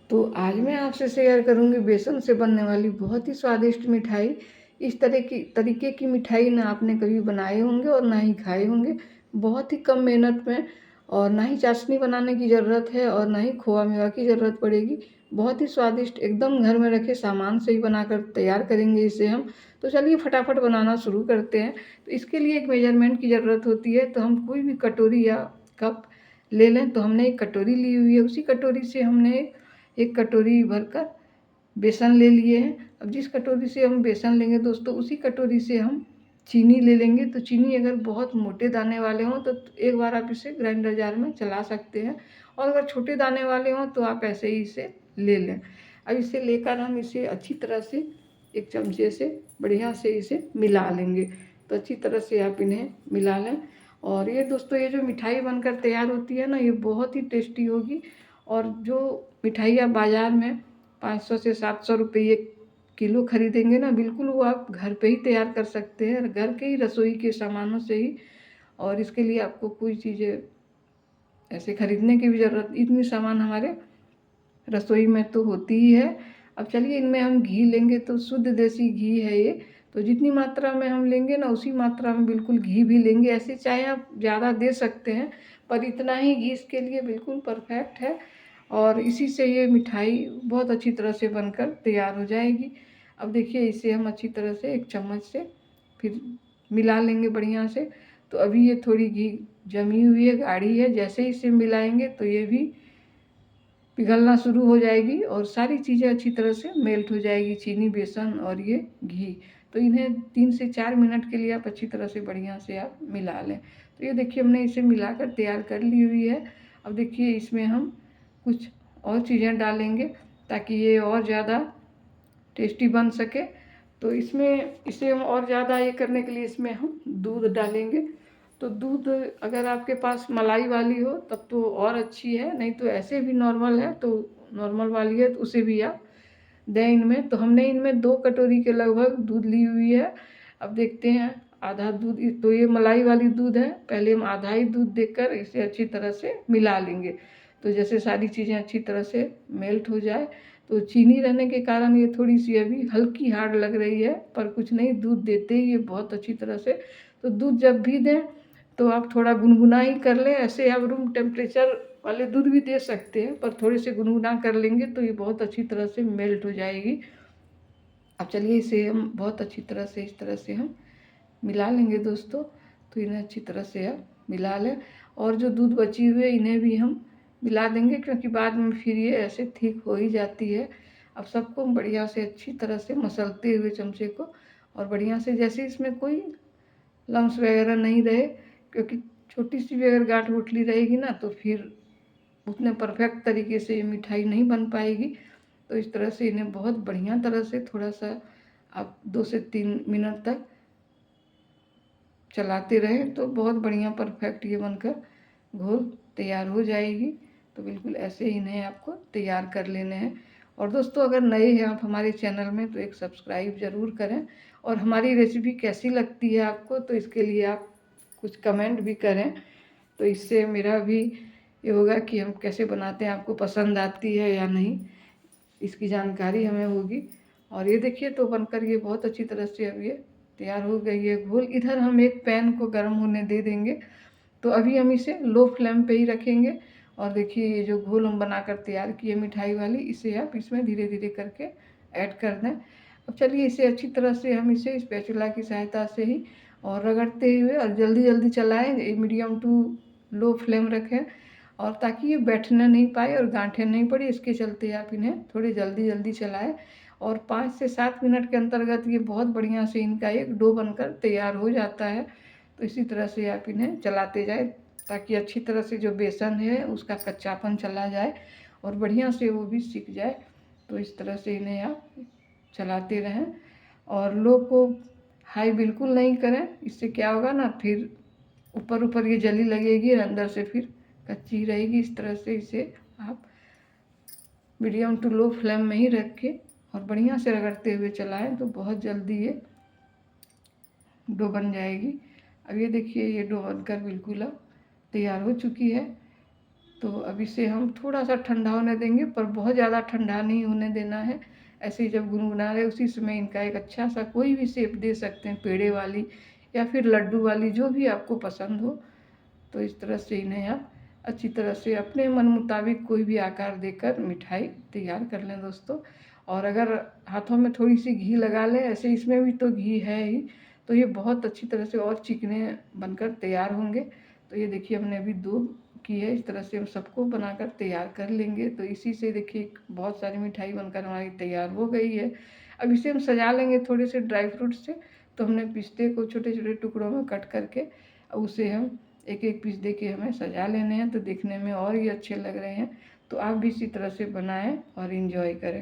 तो आज मैं आपसे शेयर करूंगी बेसन से बनने वाली बहुत ही स्वादिष्ट मिठाई। इस तरीके की मिठाई ना आपने कभी बनाए होंगे और ना ही खाए होंगे। बहुत ही कम मेहनत में, और ना ही चाशनी बनाने की ज़रूरत है और ना ही खोआ मेवा की ज़रूरत पड़ेगी। बहुत ही स्वादिष्ट, एकदम घर में रखे सामान से ही बनाकर तैयार करेंगे इसे हम। तो चलिए फटाफट बनाना शुरू करते हैं। तो इसके लिए एक मेजरमेंट की ज़रूरत होती है। तो हम कोई भी कटोरी या कप ले लें। तो हमने एक कटोरी ली हुई है, उसी कटोरी से हमने एक कटोरी भरकर बेसन ले लिए हैं। अब जिस कटोरी से हम बेसन लेंगे दोस्तों, उसी कटोरी से हम चीनी ले लेंगे। तो चीनी अगर बहुत मोटे दाने वाले हों तो एक बार आप इसे ग्राइंडर जार में चला सकते हैं, और अगर छोटे दाने वाले हों तो आप ऐसे ही इसे ले लें। अब इसे लेकर हम इसे अच्छी तरह से एक चमचे से बढ़िया से इसे मिला लेंगे। तो अच्छी तरह से आप इन्हें मिला लें। और ये दोस्तों, ये जो मिठाई बनकर तैयार होती है ना, ये बहुत ही टेस्टी होगी। और जो मिठाई आप बाज़ार में 500 से 700 रुपये किलो खरीदेंगे ना, बिल्कुल वो आप घर पे ही तैयार कर सकते हैं, घर के ही रसोई के सामानों से ही। और इसके लिए आपको कोई चीज़ें ऐसे खरीदने की भी ज़रूरत, इतनी सामान हमारे रसोई में तो होती ही है। अब चलिए इनमें हम घी लेंगे। तो शुद्ध देसी घी है ये। तो जितनी मात्रा में हम लेंगे ना, उसी मात्रा में बिल्कुल घी भी लेंगे। ऐसे चाहे आप ज़्यादा दे सकते हैं, पर इतना ही घी इसके लिए बिल्कुल परफेक्ट है। और इसी से ये मिठाई बहुत अच्छी तरह से बनकर तैयार हो जाएगी। अब देखिए इसे हम अच्छी तरह से एक चम्मच से फिर मिला लेंगे बढ़िया से। तो अभी ये थोड़ी घी जमी हुई है, गाढ़ी है। जैसे ही इसे मिलाएंगे तो ये भी पिघलना शुरू हो जाएगी और सारी चीज़ें अच्छी तरह से मेल्ट हो जाएगी, चीनी, बेसन और ये घी। तो इन्हें 3 से 4 मिनट के लिए आप अच्छी तरह से बढ़िया से आप मिला लें। तो ये देखिए हमने इसे मिलाकर तैयार कर ली हुई है। अब देखिए इसमें हम कुछ और चीज़ें डालेंगे ताकि ये और ज़्यादा टेस्टी बन सके। तो इसमें इसे हम और ज़्यादा ये करने के लिए इसमें हम दूध डालेंगे। तो दूध अगर आपके पास मलाई वाली हो तब तो और अच्छी है, नहीं तो ऐसे भी नॉर्मल है तो नॉर्मल वाली है तो उसे भी आप दें इनमें। तो हमने इनमें 2 कटोरी के लगभग दूध ली हुई है। अब देखते हैं आधा दूध, तो ये मलाई वाली दूध है। पहले हम आधा ही दूध देकर इसे अच्छी तरह से मिला लेंगे। तो जैसे सारी चीज़ें अच्छी तरह से मेल्ट हो जाए। तो चीनी रहने के कारण ये थोड़ी सी अभी हल्की हार्ड लग रही है, पर कुछ नहीं, दूध देते ही ये बहुत अच्छी तरह से। तो दूध जब भी दें तो आप थोड़ा गुनगुना ही कर लें। ऐसे आप रूम टेम्परेचर वाले दूध भी दे सकते हैं, पर थोड़े से गुनगुना कर लेंगे तो ये बहुत अच्छी तरह से मेल्ट हो जाएगी। अब चलिए इसे हम बहुत अच्छी तरह से इस तरह से हम मिला लेंगे दोस्तों। तो इन्हें अच्छी तरह से आप मिला लें, और जो दूध बची हुई है इन्हें भी हम मिला देंगे, क्योंकि बाद में फिर ये ऐसे ठीक हो ही जाती है। अब सबको बढ़िया से अच्छी तरह से मसलते हुए चमचे को, और बढ़िया से जैसे इसमें कोई लम्स वगैरह नहीं रहे, क्योंकि छोटी सी भी अगर गांठ गुठली रहेगी ना तो फिर उतने परफेक्ट तरीके से ये मिठाई नहीं बन पाएगी। तो इस तरह से इन्हें बहुत बढ़िया तरह से थोड़ा सा आप 2 से 3 मिनट तक चलाते रहें तो बहुत बढ़िया परफेक्ट ये बनकर घोल तैयार हो जाएगी। तो बिल्कुल ऐसे ही इन्हें आपको तैयार कर लेने हैं। और दोस्तों, अगर नए हैं आप हमारे चैनल में तो एक सब्सक्राइब ज़रूर करें, और हमारी रेसिपी कैसी लगती है आपको तो इसके लिए आप कुछ कमेंट भी करें। तो इससे मेरा भी ये होगा कि हम कैसे बनाते हैं, आपको पसंद आती है या नहीं, इसकी जानकारी हमें होगी। और ये देखिए तो बनकर ये बहुत अच्छी तरह से अब ये तैयार हो गई है घोल। इधर हम एक पैन को गर्म होने दे देंगे। तो अभी हम इसे लो फ्लेम पे ही रखेंगे। और देखिए ये जो घोल हम बनाकर तैयार किए मिठाई वाली, इसे आप इसमें धीरे धीरे करके ऐड कर दें। अब चलिए इसे अच्छी तरह से हम इसे स्पैचुला की सहायता से ही और रगड़ते हुए और जल्दी जल्दी चलाएं, मीडियम टू लो फ्लेम रखें, और ताकि ये बैठने नहीं पाए और गांठें नहीं पड़ी, इसके चलते आप इन्हें थोड़ी जल्दी जल्दी चलाएं। और 5 से 7 मिनट के अंतर्गत ये बहुत बढ़िया से इनका एक डो बनकर तैयार हो जाता है। तो इसी तरह से आप इन्हें चलाते जाए ताकि अच्छी तरह से जो बेसन है उसका कच्चापन चला जाए और बढ़िया से वो भी सीख जाए। तो इस तरह से इन्हें आप चलाते रहें, और लो को हाई बिल्कुल नहीं करें। इससे क्या होगा ना, फिर ऊपर ऊपर ये जली लगेगी और अंदर से फिर कच्ची रहेगी। इस तरह से इसे आप मीडियम टू लो फ्लेम में ही रख के और बढ़िया से रगड़ते हुए चलाएं तो बहुत जल्दी ये डो बन जाएगी। अब ये देखिए ये डो बनकर बिल्कुल अब तैयार हो चुकी है। तो अब इसे हम थोड़ा सा ठंडा होने देंगे, पर बहुत ज़्यादा ठंडा नहीं होने देना है। ऐसे ही जब गुनगुना रहे उसी समय इनका एक अच्छा सा कोई भी शेप दे सकते हैं, पेड़े वाली या फिर लड्डू वाली, जो भी आपको पसंद हो। तो इस तरह से इन्हें आप अच्छी तरह से अपने मन मुताबिक कोई भी आकार देकर मिठाई तैयार कर लें दोस्तों। और अगर हाथों में थोड़ी सी घी लगा लें, ऐसे इसमें भी तो घी है ही, तो ये बहुत अच्छी तरह से और चिकने बनकर तैयार होंगे। तो ये देखिए हमने अभी 2 की है, इस तरह से हम सबको बनाकर तैयार कर लेंगे। तो इसी से देखिए बहुत सारी मिठाई बनकर हमारी तैयार हो गई है। अब इसे हम सजा लेंगे थोड़े से ड्राई फ्रूट से। तो हमने पिस्ते को छोटे छोटे टुकड़ों में कट करके उसे हम एक एक पीस दे के हमें सजा लेने हैं, तो देखने में और ही अच्छे लग रहे हैं। तो आप भी इसी तरह से बनाएं और इन्जॉय करें।